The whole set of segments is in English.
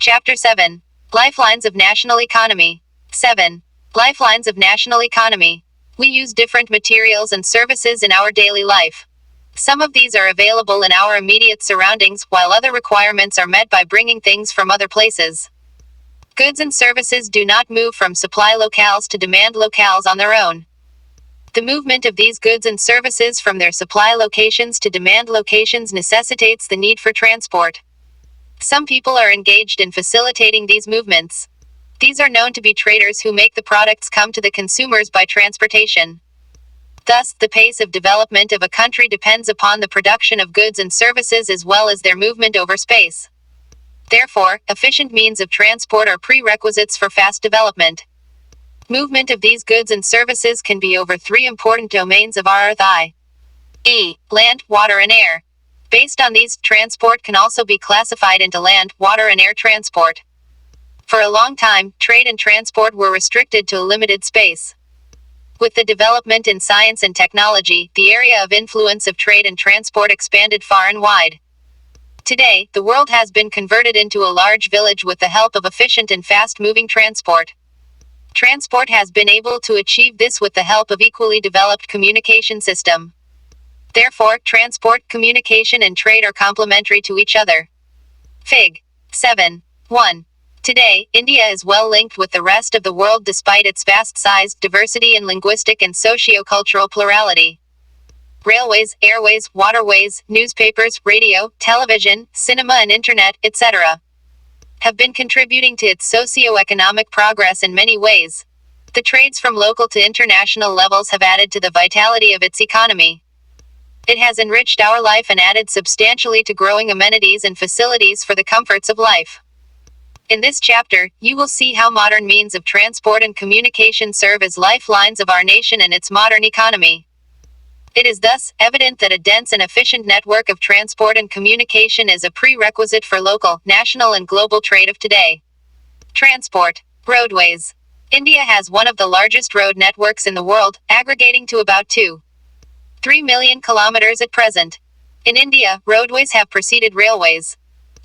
Chapter 7. Lifelines of National Economy. 7. Lifelines of National Economy. We use different materials and services in our daily life. Some of these are available in our immediate surroundings, while other requirements are met by bringing things from other places. Goods and services do not move from supply locales to demand locales on their own. The movement of these goods and services from their supply locations to demand locations necessitates the need for transport. Some people are engaged in facilitating these movements. These are known to be traders who make the products come to the consumers by transportation. Thus, the pace of development of a country depends upon the production of goods and services as well as their movement over space. Therefore, efficient means of transport are prerequisites for fast development. Movement of these goods and services can be over three important domains of our earth, i.e., land, water, and air. Based on these, transport can also be classified into land, water, and air transport. For a long time, trade and transport were restricted to a limited space. With the development in science and technology, the area of influence of trade and transport expanded far and wide. Today, the world has been converted into a large village with the help of efficient and fast-moving transport. Transport has been able to achieve this with the help of equally developed communication system. Therefore, transport, communication, and trade are complementary to each other. Fig. 7. 1. Today, India is well linked with the rest of the world despite its vast size, diversity, and linguistic and socio-cultural plurality. Railways, airways, waterways, newspapers, radio, television, cinema, and internet, etc. have been contributing to its socio-economic progress in many ways. The trades from local to international levels have added to the vitality of its economy. It has enriched our life and added substantially to growing amenities and facilities for the comforts of life. In this chapter, you will see how modern means of transport and communication serve as lifelines of our nation and its modern economy. It is thus evident that a dense and efficient network of transport and communication is a prerequisite for local, national, and global trade of today. Transport. Roadways. India has one of the largest road networks in the world, aggregating to about 2.3 million kilometers at present. In India, roadways have preceded railways.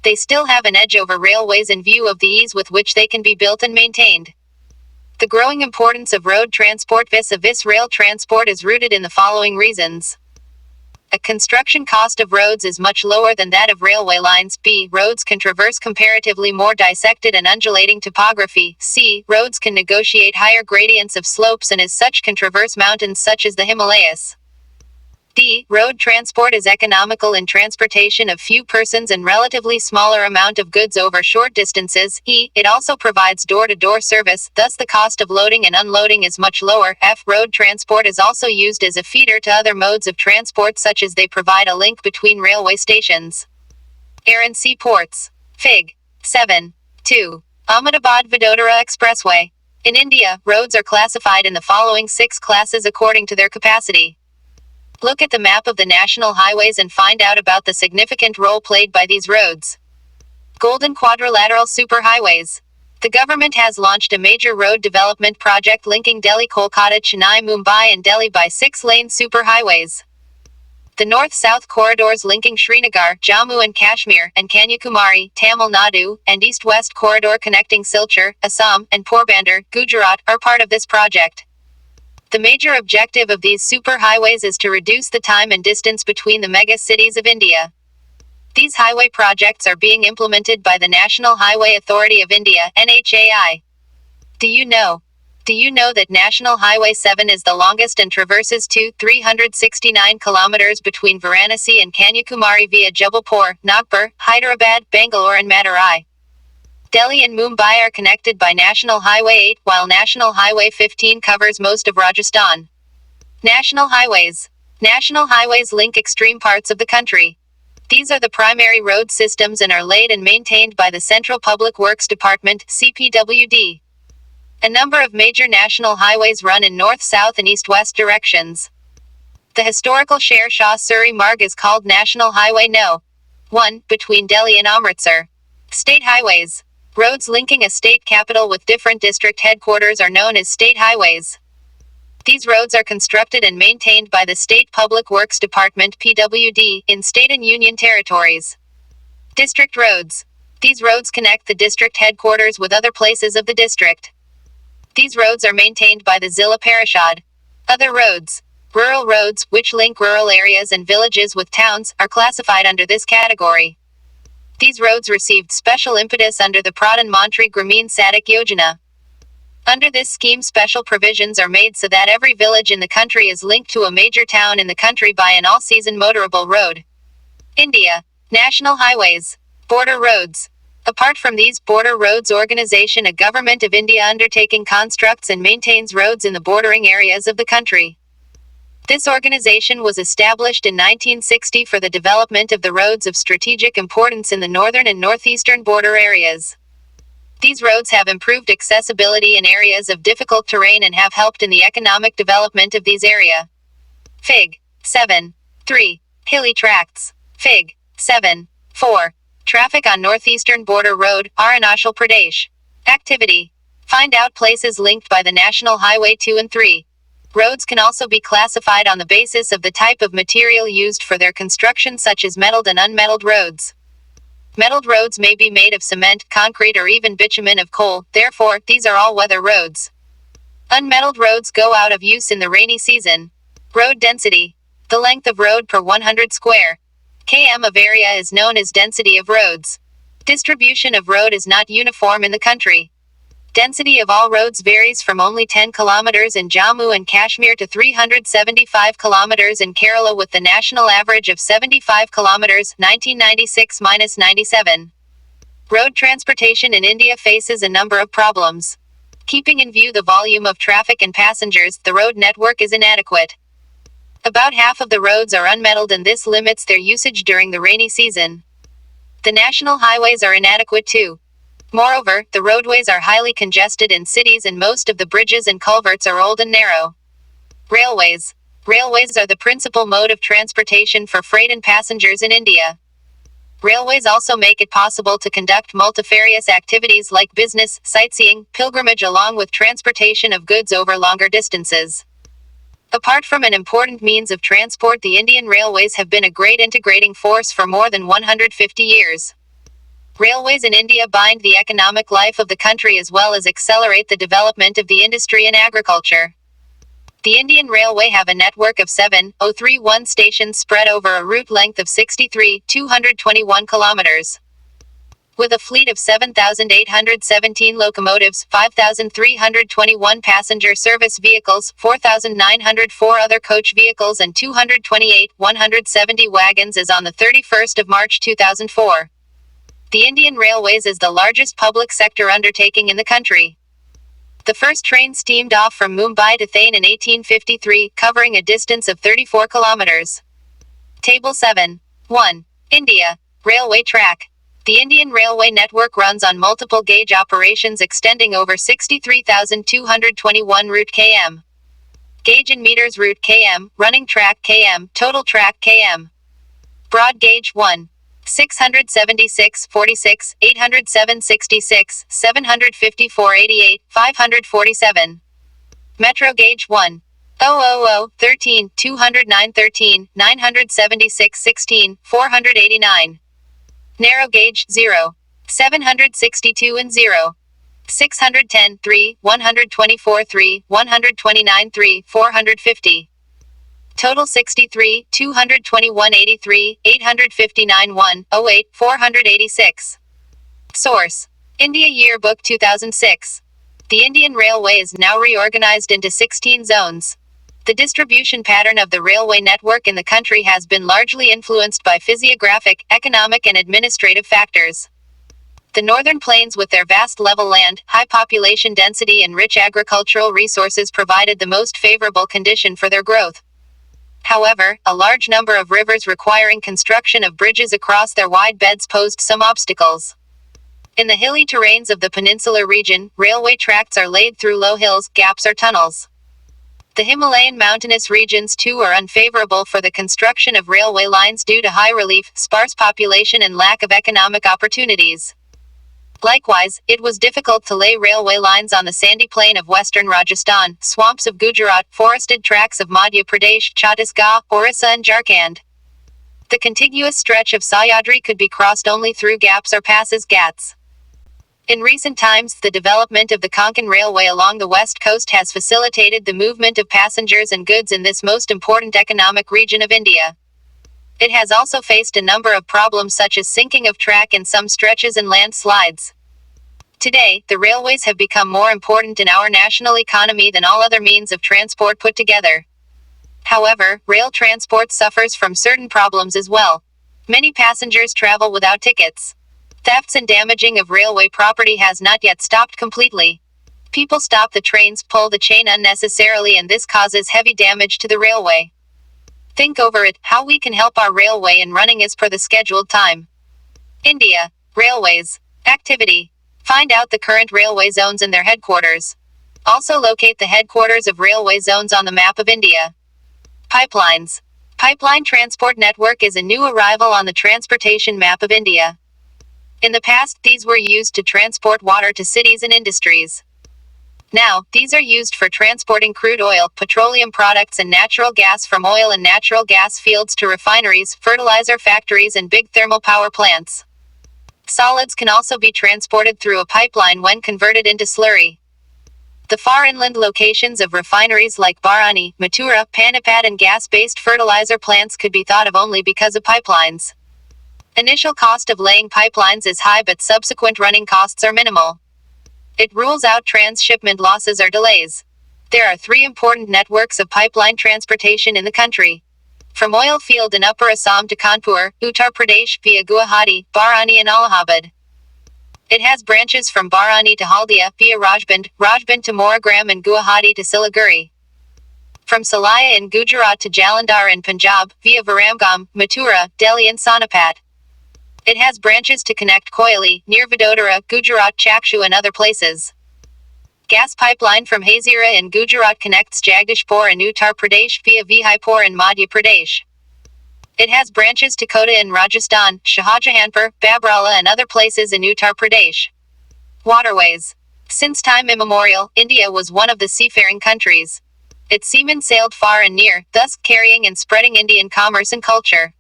They still have an edge over railways in view of the ease with which they can be built and maintained. The growing importance of road transport vis-a-vis rail transport is rooted in the following reasons. A construction cost of roads is much lower than that of railway lines. B. Roads can traverse comparatively more dissected and undulating topography. C. Roads can negotiate higher gradients of slopes and as such can traverse mountains such as the Himalayas. D. Road transport is economical in transportation of few persons and relatively smaller amount of goods over short distances. E. It also provides door-to-door service, thus the cost of loading and unloading is much lower. F. Road transport is also used as a feeder to other modes of transport such as they provide a link between railway stations. Air and sea ports. Fig. 7. 2. Ahmedabad-Vadodara Expressway. In India, roads are classified in the following 6 classes according to their capacity. Look at the map of the national highways and find out about the significant role played by these roads. Golden Quadrilateral Superhighways. The government has launched a major road development project linking Delhi, Kolkata, Chennai, Mumbai, and Delhi by 6-lane superhighways. The north-south corridors linking Srinagar, Jammu and Kashmir, and Kanyakumari, Tamil Nadu, and east-west corridor connecting Silchar, Assam, and Porbandar, Gujarat, are part of this project. The major objective of these superhighways is to reduce the time and distance between the mega cities of India. These highway projects are being implemented by the National Highway Authority of India, NHAI. Do you know that National Highway 7 is the longest and traverses 369 kilometers between Varanasi and Kanyakumari via Jabalpur, Nagpur, Hyderabad, Bangalore, and Madurai? Delhi and Mumbai are connected by National Highway 8, while National Highway 15 covers most of Rajasthan. National Highways. National highways link extreme parts of the country. These are the primary road systems and are laid and maintained by the Central Public Works Department, CPWD. A number of major national highways run in north, south, and east-west directions. The historical Sher Shah Suri Marg is called National Highway No. 1, between Delhi and Amritsar. State highways. Roads linking a state capital with different district headquarters are known as state highways. These roads are constructed and maintained by the State Public Works Department, PWD, in state and union territories. District roads. These roads connect the district headquarters with other places of the district. These roads are maintained by the Zilla Parishad. Other roads. Rural roads, which link rural areas and villages with towns, are classified under this category. These roads received special impetus under the Pradhan Mantri Gramin Sadak Yojana. Under this scheme, special provisions are made so that every village in the country is linked to a major town in the country by an all-season motorable road. India. National highways. Border roads. Apart from these, Border Roads Organization, a Government of India undertaking, constructs and maintains roads in the bordering areas of the country. This organization was established in 1960 for the development of the roads of strategic importance in the northern and northeastern border areas. These roads have improved accessibility in areas of difficult terrain and have helped in the economic development of these areas. Fig. 7. 3. Hilly tracts. Fig. 7. 4. Traffic on Northeastern Border Road, Arunachal Pradesh. Activity. Find out places linked by the National Highway 2 and 3. Roads can also be classified on the basis of the type of material used for their construction, such as metalled and unmetalled roads. Metalled roads may be made of cement, concrete, or even bitumen of coal, therefore, these are all-weather roads. Unmetalled roads go out of use in the rainy season. Road density. The length of road per 100 square km of area is known as density of roads. Distribution of road is not uniform in the country. Density of all roads varies from only 10 kilometers in Jammu and Kashmir to 375 kilometers in Kerala, with the national average of 75 kilometers, 1996-97. Road transportation in India faces a number of problems. Keeping in view the volume of traffic and passengers, the road network is inadequate. About half of the roads are unmetalled, and this limits their usage during the rainy season. The national highways are inadequate too. Moreover, the roadways are highly congested in cities, and most of the bridges and culverts are old and narrow. Railways. Railways are the principal mode of transportation for freight and passengers in India. Railways also make it possible to conduct multifarious activities like business, sightseeing, pilgrimage, along with transportation of goods over longer distances. Apart from an important means of transport, the Indian railways have been a great integrating force for more than 150 years. Railways in India bind the economic life of the country as well as accelerate the development of the industry and agriculture. The Indian Railway have a network of 7,031 stations spread over a route length of 63,221 kilometers. With a fleet of 7,817 locomotives, 5,321 passenger service vehicles, 4,904 other coach vehicles, and 228,170 wagons as on the 31st of March 2004. The Indian Railways is the largest public sector undertaking in the country. The first train steamed off from Mumbai to Thane in 1853, covering a distance of 34 kilometers. Table 7. 1. India. Railway track. The Indian Railway network runs on multiple gauge operations extending over 63,221 route km. Gauge in meters: route km, running track km, total track km. Broad gauge 1. 676.46, 807.66, 754.88, 547. Metro gauge 1. 000, 13, 209, 13, 976, 16, 489. Narrow gauge 0. 762 and 0. 610, 3, 124, 3, 129, 3, 450. Total 63, 221, 83, 859, 1, 08, 486. Source. India Yearbook 2006. The Indian Railway is now reorganized into 16 zones. The distribution pattern of the railway network in the country has been largely influenced by physiographic, economic, and administrative factors. The northern plains, with their vast level land, high population density, and rich agricultural resources, provided the most favorable condition for their growth. However, a large number of rivers requiring construction of bridges across their wide beds posed some obstacles. In the hilly terrains of the peninsular region, railway tracts are laid through low hills, gaps, or tunnels. The Himalayan mountainous regions too are unfavorable for the construction of railway lines due to high relief, sparse population, and lack of economic opportunities. Likewise, it was difficult to lay railway lines on the sandy plain of western Rajasthan, swamps of Gujarat, forested tracts of Madhya Pradesh, Chhattisgarh, Orissa, and Jharkhand. The contiguous stretch of Sahyadri could be crossed only through gaps or passes Ghats. In recent times, the development of the Konkan Railway along the west coast has facilitated the movement of passengers and goods in this most important economic region of India. It has also faced a number of problems such as sinking of track in some stretches and landslides. Today, the railways have become more important in our national economy than all other means of transport put together. However, rail transport suffers from certain problems as well. Many passengers travel without tickets. Thefts and damaging of railway property has not yet stopped completely. People stop the trains, pull the chain unnecessarily, and this causes heavy damage to the railway. Think over it, how we can help our railway in running as per the scheduled time. India. Railways. Activity. Find out the current railway zones and their headquarters. Also locate the headquarters of railway zones on the map of India. Pipelines. Pipeline transport network is a new arrival on the transportation map of India. In the past, these were used to transport water to cities and industries. Now, these are used for transporting crude oil, petroleum products, and natural gas from oil and natural gas fields to refineries, fertilizer factories, and big thermal power plants. Solids can also be transported through a pipeline when converted into slurry. The far inland locations of refineries like Barani, Mathura, Panipat, and gas-based fertilizer plants could be thought of only because of pipelines. Initial cost of laying pipelines is high, but subsequent running costs are minimal. It rules out transshipment losses or delays. There are 3 important networks of pipeline transportation in the country. From oil field in Upper Assam to Kanpur, Uttar Pradesh via Guwahati, Barani, and Allahabad. It has branches from Barani to Haldia via Rajband, Rajband to Moragram, and Guwahati to Siliguri. From Salaya in Gujarat to Jalandhar in Punjab via Viramgam, Mathura, Delhi, and Sonipat. It has branches to connect Koyali, near Vadodara, Gujarat, Chakshu, and other places. Gas pipeline from Hazira in Gujarat connects Jagdishpur and Uttar Pradesh via Vijaipur in Madhya Pradesh. It has branches to Kota in Rajasthan, Shahjahanpur, Babrala, and other places in Uttar Pradesh. Waterways. Since time immemorial, India was one of the seafaring countries. Its seamen sailed far and near, thus carrying and spreading Indian commerce and culture.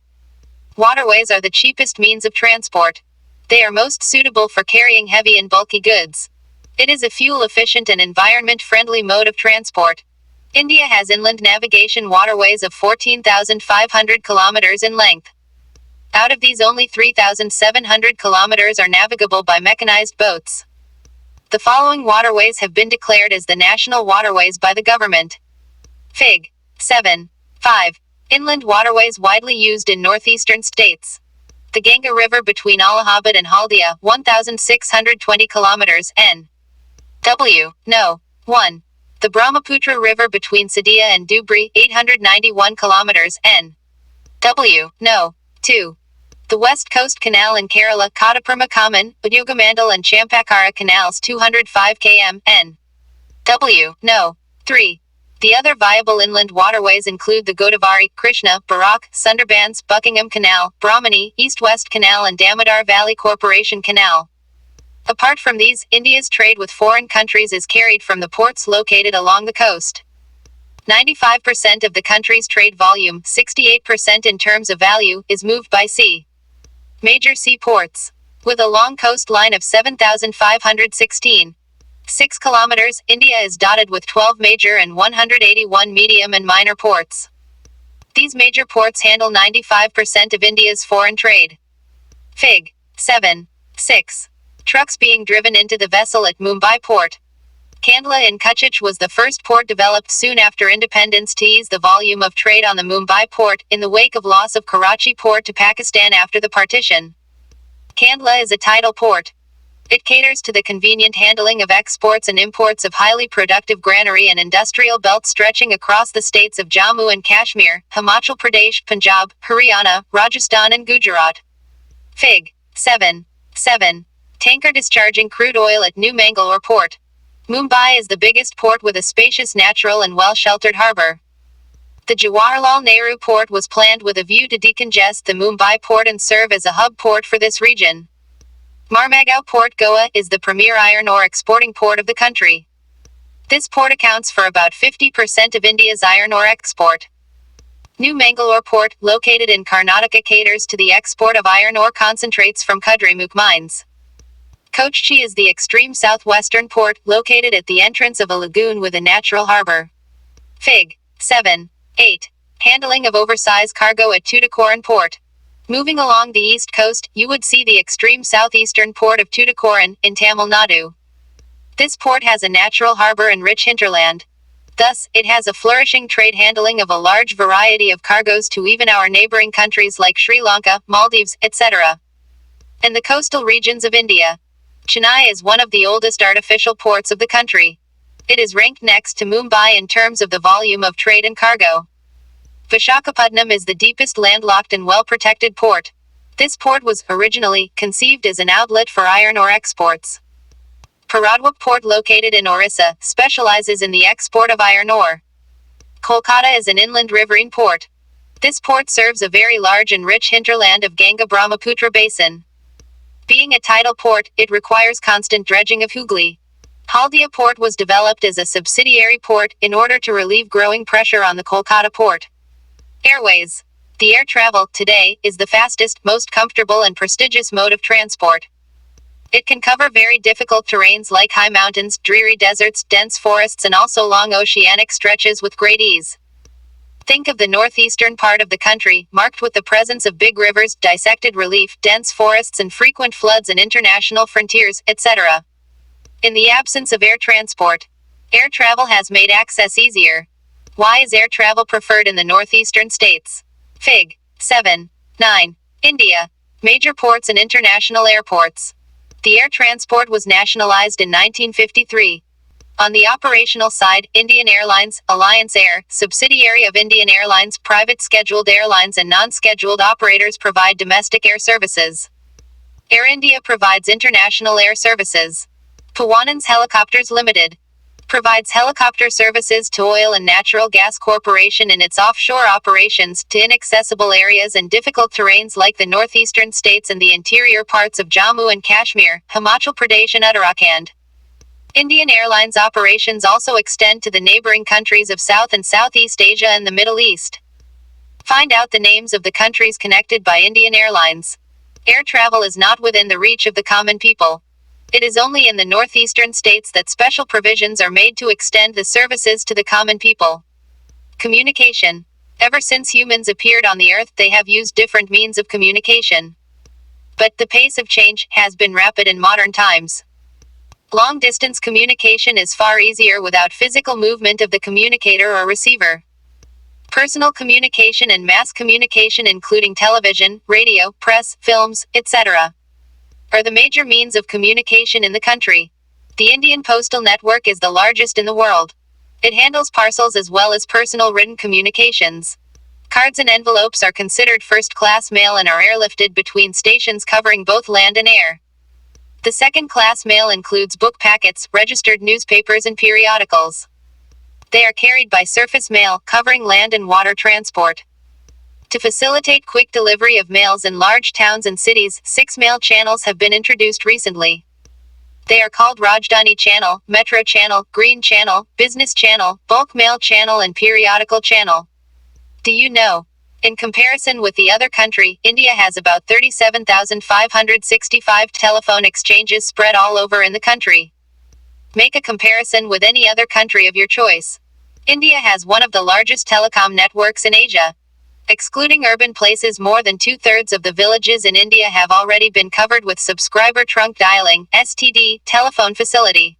Waterways are the cheapest means of transport. They are most suitable for carrying heavy and bulky goods. It is a fuel-efficient and environment-friendly mode of transport. India has inland navigation waterways of 14,500 kilometers in length. Out of these, only 3,700 kilometers are navigable by mechanized boats. The following waterways have been declared as the national waterways by the government. Fig. 7. 5. Inland waterways widely used in northeastern states. The Ganga River between Allahabad and Haldia, 1,620 kilometers, N. W. No. 1. The Brahmaputra River between Sadia and Dhubri, 891 kilometers, N. W. No. 2. The West Coast Canal in Kerala, Kottapurma Kaman, Udugamandal, and Champakara Canals, 205 km, N. W. No. 3. The other viable inland waterways include the Godavari, Krishna, Barak, Sundarbans, Buckingham Canal, Brahmani, East-West Canal, and Damodar Valley Corporation Canal. Apart from these, India's trade with foreign countries is carried from the ports located along the coast. 95% of the country's trade volume, 68% in terms of value, is moved by sea. Major seaports. With a long coastline of 7,516. 6 kilometers, India is dotted with 12 major and 181 medium and minor ports. These major ports handle 95% of India's foreign trade. Fig. 7. 6. Trucks being driven into the vessel at Mumbai port. Kandla in Cochin was the first port developed soon after independence to ease the volume of trade on the Mumbai port, in the wake of loss of Karachi port to Pakistan after the partition. Kandla is a tidal port. It caters to the convenient handling of exports and imports of highly productive granary and industrial belts stretching across the states of Jammu and Kashmir, Himachal Pradesh, Punjab, Haryana, Rajasthan, and Gujarat. Fig. 7. 7. Tanker discharging crude oil at New Mangalore Port. Mumbai is the biggest port with a spacious natural and well-sheltered harbor. The Jawaharlal Nehru Port was planned with a view to decongest the Mumbai port and serve as a hub port for this region. Marmagao Port, Goa, is the premier iron ore exporting port of the country. This port accounts for about 50% of India's iron ore export. New Mangalore Port, located in Karnataka, caters to the export of iron ore concentrates from Kudremukh mines. Kochi is the extreme southwestern port, located at the entrance of a lagoon with a natural harbor. Fig. 7. 8. Handling of oversized cargo at Tuticorin Port. Moving along the east coast, you would see the extreme southeastern port of Tuticorin, in Tamil Nadu. This port has a natural harbor and rich hinterland. Thus, it has a flourishing trade handling of a large variety of cargoes to even our neighboring countries like Sri Lanka, Maldives, etc. And the coastal regions of India. Chennai is one of the oldest artificial ports of the country. It is ranked next to Mumbai in terms of the volume of trade and cargo. Visakhapatnam is the deepest landlocked and well-protected port. This port was originally conceived as an outlet for iron ore exports. Paradip Port, located in Orissa, specializes in the export of iron ore. Kolkata is an inland riverine port. This port serves a very large and rich hinterland of Ganga-Brahmaputra basin. Being a tidal port, it requires constant dredging of Hooghly. Haldia Port was developed as a subsidiary port, in order to relieve growing pressure on the Kolkata port. Airways. The air travel, today, is the fastest, most comfortable and prestigious mode of transport. It can cover very difficult terrains like high mountains, dreary deserts, dense forests, and also long oceanic stretches with great ease. Think of the northeastern part of the country, marked with the presence of big rivers, dissected relief, dense forests, and frequent floods and international frontiers, etc. In the absence of air transport, air travel has made access easier. Why is air travel preferred in the northeastern states? Fig. 7. 9. India. Major ports and international airports. The air transport was nationalized in 1953. On the operational side, Indian Airlines, Alliance Air, subsidiary of Indian Airlines, private scheduled airlines and non-scheduled operators provide domestic air services. Air India provides international air services. Pawanans Helicopters Limited provides helicopter services to Oil and Natural Gas Corporation in its offshore operations, to inaccessible areas and difficult terrains like the northeastern states and the interior parts of Jammu and Kashmir, Himachal Pradesh and Uttarakhand. Indian Airlines operations also extend to the neighboring countries of South and Southeast Asia and the Middle East. Find out the names of the countries connected by Indian Airlines. Air travel is not within the reach of the common people. It is only in the northeastern states that special provisions are made to extend the services to the common people. Communication. Ever since humans appeared on the earth, they have used different means of communication. But the pace of change has been rapid in modern times. Long-distance communication is far easier without physical movement of the communicator or receiver. Personal communication and mass communication, including television, radio, press, films, etc., are the major means of communication in the country. The Indian Postal Network is the largest in the world. It handles parcels as well as personal written communications. Cards and envelopes are considered first-class mail and are airlifted between stations covering both land and air. The second-class mail includes book packets, registered newspapers and periodicals. They are carried by surface mail, covering land and water transport. To facilitate quick delivery of mails in large towns and cities, 6 mail channels have been introduced recently. They are called Rajdhani Channel, Metro Channel, Green Channel, Business Channel, Bulk Mail Channel and Periodical Channel. Do you know? In comparison with the other country, India has about 37,565 telephone exchanges spread all over in the country. Make a comparison with any other country of your choice. India has one of the largest telecom networks in Asia. Excluding urban places, more than 2/3 of the villages in India have already been covered with subscriber trunk dialing (STD) telephone facility.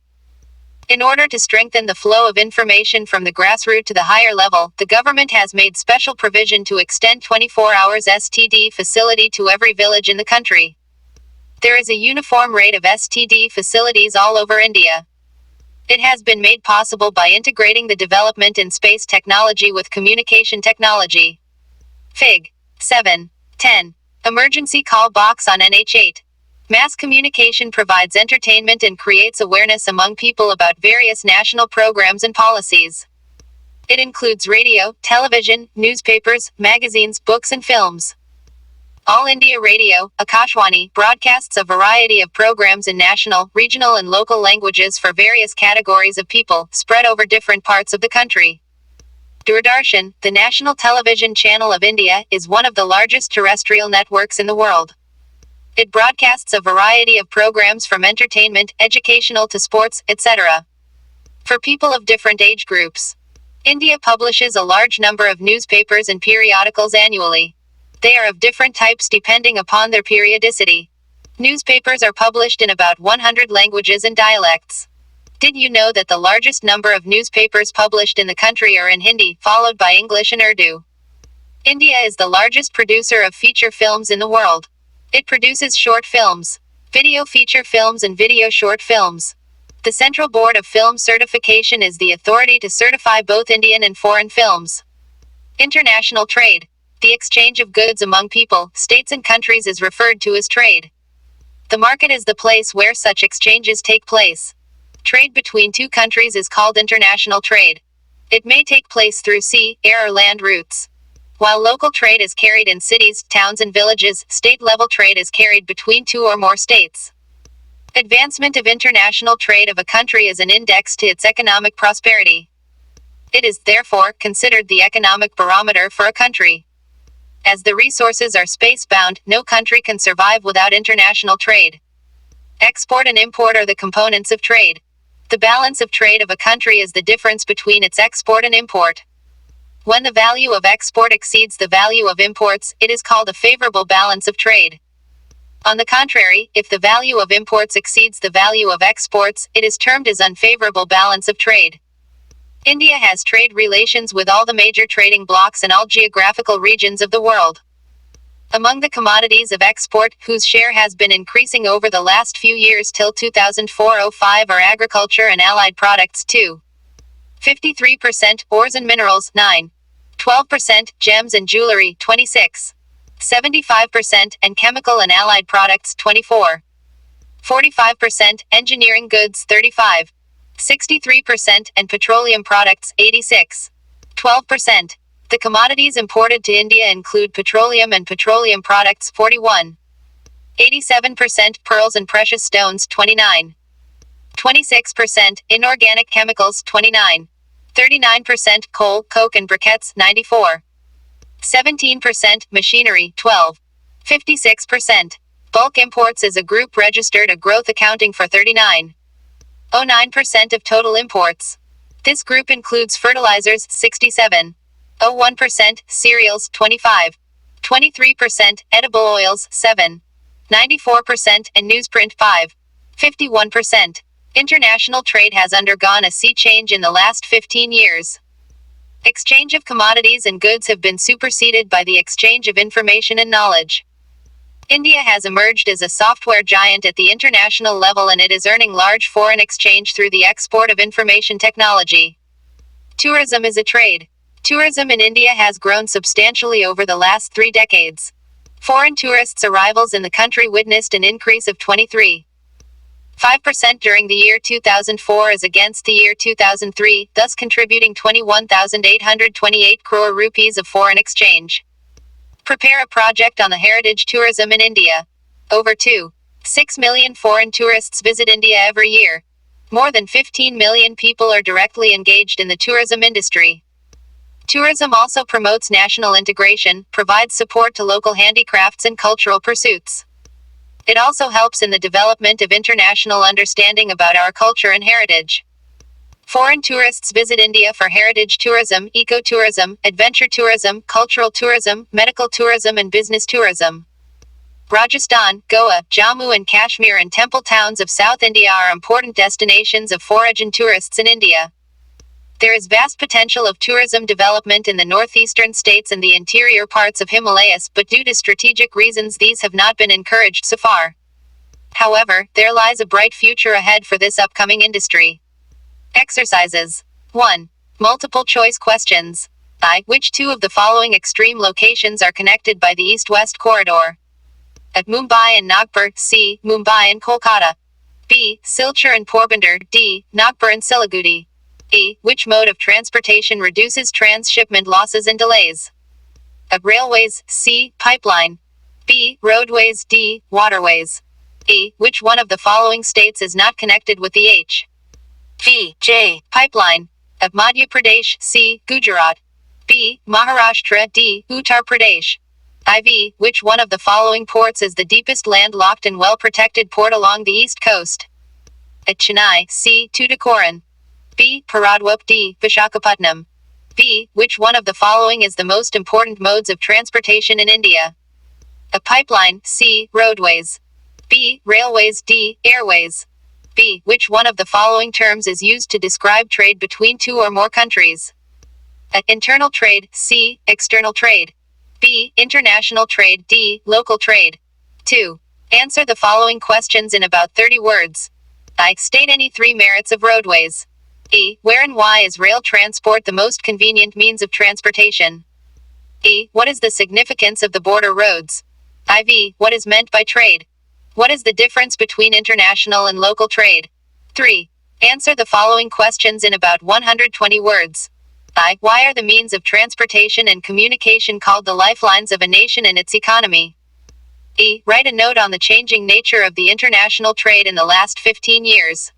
In order to strengthen the flow of information from the grassroots to the higher level, the government has made special provision to extend 24 hours STD facility to every village in the country. There is a uniform rate of STD facilities all over India. It has been made possible by integrating the development in space technology with communication technology. Fig. 7. 10. Emergency call box on NH8. Mass communication provides entertainment and creates awareness among people about various national programs and policies. It includes radio, television, newspapers, magazines, books and films. All India Radio, Akashwani, broadcasts a variety of programs in national, regional and local languages for various categories of people, spread over different parts of the country. Doordarshan, the national television channel of India, is one of the largest terrestrial networks in the world. It broadcasts a variety of programs from entertainment, educational to sports, etc. for people of different age groups. India publishes a large number of newspapers and periodicals annually. They are of different types depending upon their periodicity. Newspapers are published in about 100 languages and dialects. Did you know that the largest number of newspapers published in the country are in Hindi, followed by English and Urdu? India is the largest producer of feature films in the world. It produces short films, video feature films and video short films. The Central Board of Film Certification is the authority to certify both Indian and foreign films. International trade. The exchange of goods among people, states and countries is referred to as trade. The market is the place where such exchanges take place. Trade between two countries is called international trade. It may take place through sea, air or land routes. While local trade is carried in cities, towns and villages, state-level trade is carried between two or more states. Advancement of international trade of a country is an index to its economic prosperity. It is, therefore, considered the economic barometer for a country. As the resources are space-bound, no country can survive without international trade. Export and import are the components of trade. The balance of trade of a country is the difference between its export and import. When the value of export exceeds the value of imports, it is called a favorable balance of trade. On the contrary, if the value of imports exceeds the value of exports, it is termed as unfavorable balance of trade. India has trade relations with all the major trading blocs and all geographical regions of the world. Among the commodities of export, whose share has been increasing over the last few years till 2004-05 are agriculture and allied products 2. 53%, ores and minerals 9. 12%, gems and jewelry 26. 75%, and chemical and allied products 24. 45%, engineering goods 35. 63%, and petroleum products 86. 12%. The commodities imported to India include petroleum and petroleum products 41. 87%, pearls and precious stones 29. 26%, inorganic chemicals 29. 39%, coal, coke and briquettes 94. 17%, machinery 12. 56%. Bulk imports as a group registered a growth accounting for 39.09% of total imports. This group includes fertilizers 67. 01%, cereals 25. 23%, edible oils 7. 94%, and newsprint 5. 51%. International trade has undergone a sea change in the last 15 years. Exchange of commodities and goods have been superseded by the exchange of information and knowledge. India has emerged as a software giant at the international level and it is earning large foreign exchange through the export of information technology. Tourism is a trade. Tourism in India has grown substantially over the last 3 decades. Foreign tourists' arrivals in the country witnessed an increase of 23.5% during the year 2004 as against the year 2003, thus contributing 21,828 crore rupees of foreign exchange. Prepare a project on the heritage tourism in India. Over 2.6 million foreign tourists visit India every year. More than 15 million people are directly engaged in the tourism industry. Tourism also promotes national integration, provides support to local handicrafts and cultural pursuits. It also helps in the development of international understanding about our culture and heritage. Foreign tourists visit India for heritage tourism, ecotourism, adventure tourism, cultural tourism, medical tourism and business tourism. Rajasthan, Goa, Jammu and Kashmir and temple towns of South India are important destinations of foreign tourists in India. There is vast potential of tourism development in the northeastern states and the interior parts of Himalayas, but due to strategic reasons these have not been encouraged so far. However, there lies a bright future ahead for this upcoming industry. Exercises. 1. Multiple choice questions. Which two of the following extreme locations are connected by the east-west corridor? At Mumbai and Nagpur. C. Mumbai and Kolkata. B. Silchar and Porbandar. D. Nagpur and Siliguri. E. Which mode of transportation reduces transshipment losses and delays? A. Railways. C. Pipeline. B. Roadways. D. Waterways. E. Which one of the following states is not connected with the H. V. J. Pipeline. A. Madhya Pradesh. C. Gujarat. B. Maharashtra. D. Uttar Pradesh. IV. Which one of the following ports is the deepest landlocked and well-protected port along the east coast? A. Chennai. C. Tuticorin. B. Paradwip. D. Vishakhapatnam. B. Which one of the following is the most important modes of transportation in India? A. Pipeline. C. Roadways. B. Railways. D. Airways. B. Which one of the following terms is used to describe trade between two or more countries? A. Internal trade. C. External trade. B. International trade. D. Local trade. 2. Answer the following questions in about 30 words. I. State any 3 merits of roadways. E. Where and why is rail transport the most convenient means of transportation? E. What is the significance of the border roads? IV. What is meant by trade? What is the difference between international and local trade? 3. Answer the following questions in about 120 words. I. Why are the means of transportation and communication called the lifelines of a nation and its economy? E. Write a note on the changing nature of the international trade in the last 15 years.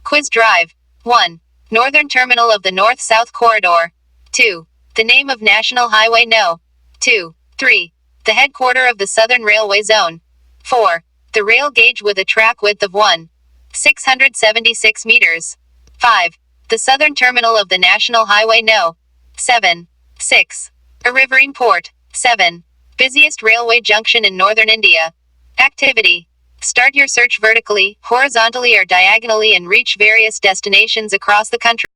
Quiz Drive. 1. Northern Terminal of the North-South Corridor. 2. The name of National Highway No. 2. 3. The headquarter of the Southern Railway Zone. 4. The rail gauge with a track width of 1,676 meters. 5. The southern terminal of the National Highway No. 7. 6. A riverine port. 7. Busiest railway junction in northern India. Activity. Start your search vertically, horizontally or diagonally and reach various destinations across the country.